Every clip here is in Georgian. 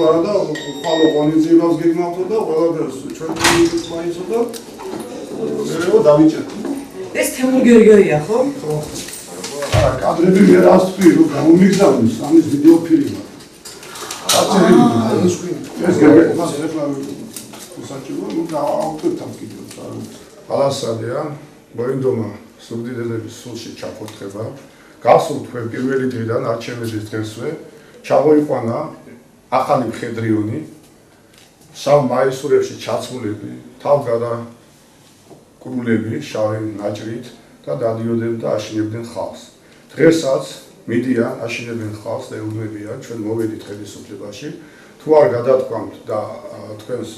არა და ხალო ყონიძიებას გიგნავთო და ყველაფერს ჩვენ მაინცო და მერეო დავიჭერთ. ეს თემურ გერგერია ხო? ხო. არა, კადრები მე რას თქვი, რომ გამომიგზავნეს ამის ვიდეო ფილმი. ეს გერგერს ეხლა საჭირო, ნუ გავავტოთ კიდევ არა. ალასადია, მოინდომა სუბდიდელების სულში ჩაფოთხება. გასულ თქვენ პირველი დღიდან არჩევნების დღესვე ჩამოიყვანა ახალი მხედრიონი, სამ მაისურებში ჩაცმულები, თავგადაკრულები შავი ნაჭრით და დადიოდნენ და აშინებდნენ ხალხს. დღესაც მიდიან, აშინებენ ხალხს და ეუბნებიან, ჩვენ მოვედით ხელისუფლებაში, თუ არ გადათქვამთ და თქვენს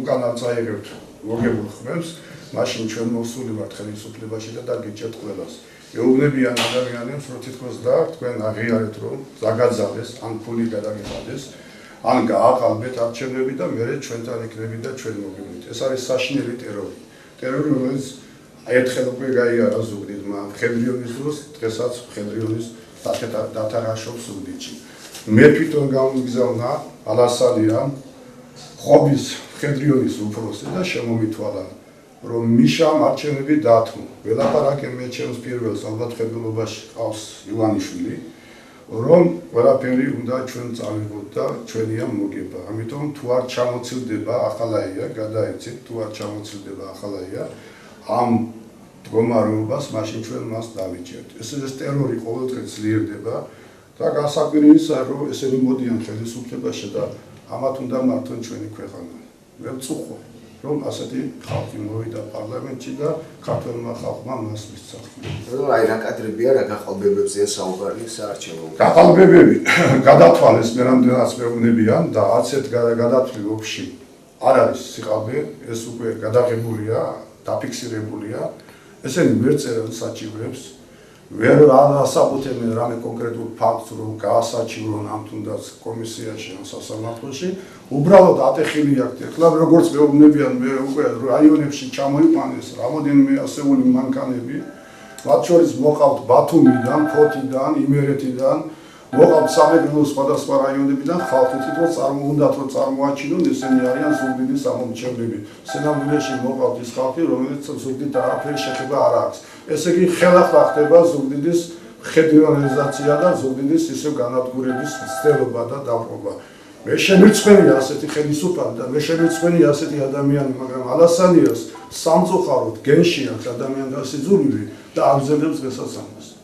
უკან არ წაიღებთ მოგებულ ხმებს, მაშინ ჩვენ მოსული ვართ ხელისუფლებაში და დაგიჭერთ ყველას. ეუბნებიან ადამიანებს, რომ თითქოს და თქვენ აღიარეთ, რომ დაგაძალეს, ან ფული გადაგიხადეს, ან გააყალბეთ არჩევნები და მერე ჩვენთან იქნებით და ჩვენ მოგივნით. ეს არის საშინელი ტერორი. ტერორი, რომელიც ერთხელ უკვე გაიარა ზუგდიდმა მხედრიონის დროს, დღესაც მხედრიონის დათარაშობს ზუგდიდში. მე თვითონ გამიგზავნა ალასალიან ხობის მხედრიონის უფროსი და შემომითვალა, რომ მიშამ არჩევნები დათმო. ველაპარაკე მე ჩემს პირველს ალბათ ხედულობაში ყავს ივანიშვილი, რომ ყველაფერი უნდა ჩვენ წავიღოთ და ჩვენია მოგება. ამიტომ თუ არ ჩამოცილდება ახალაია, გადაეცით, თუ არ ჩამოცილდება ახალაია ამ მდგომარეობას, მაშინ ჩვენ მას დავიჭერთ. ეს ტერორი ყოველდღე ძლიერდება და გასაკვირია, რომ ესენი მოდიან ხელისუფლებაში და ამათ უნდა მართონ ჩვენი ქვეყანა. მე ვწუხო რომ ასეთი ხალხი მოვიდა პარლამენტში და ქართველმა ხალხმა მას მისცა. აი რა კადრებია, რა გაყალბებებზეა საუბარი საარჩევნო. გაყალბებები გადათვალეს მე რამდენიც მეუბნებიან და არცეთ გადათვლი ოფში არ არის სიყალბე, ეს უკვე გადაღებულია, დაფიქსირებულია. ესენი ვერ წერენ საჭიროებს, ვერ ასაკუთრებენ რამე კონკრეტულ ფაქტს, რომ გაასაჭირონ ამ თუნდაც კომისიაში ან სასამართლოში. უბრალოდ ატეხილი აქვთ. ეხლა როგორც მეუბნებიან, მე უკვე რაიონებში ჩამოიყვანეს რამოდენიმე ასეული მანქანები, მათ შორის მოყავთ ბათუმიდან, ფოთიდან, იმერეთიდან, მოყავთ სამეგრელოს სხვადასხვა რაიონებიდან ხალხი თვითონ წარმოუნდათ რომ წარმოაჩინონ, ესენი არიან ზუგდიდის ამომრჩევლები. სინამდვილეში მოყავთ ის ხალხი, რომელიც ზუგდიდით არაფერი შეხება არ აქვს. ესე იგი ხელახლა ხდება ზუგდიდის მხედრიონიზაცია და ზუგდიდის ისევ განადგურების მცდელობა და დაპყრობა. მე შემირცხვენია ასეთი ხელისუფალი და მე შემირცხვენია ასეთი ადამიანი, მაგრამ ალასანიას სამწუხაროდ გენში აქვს ადამიან გასიძულული და აგზელებს დღესაც ამას.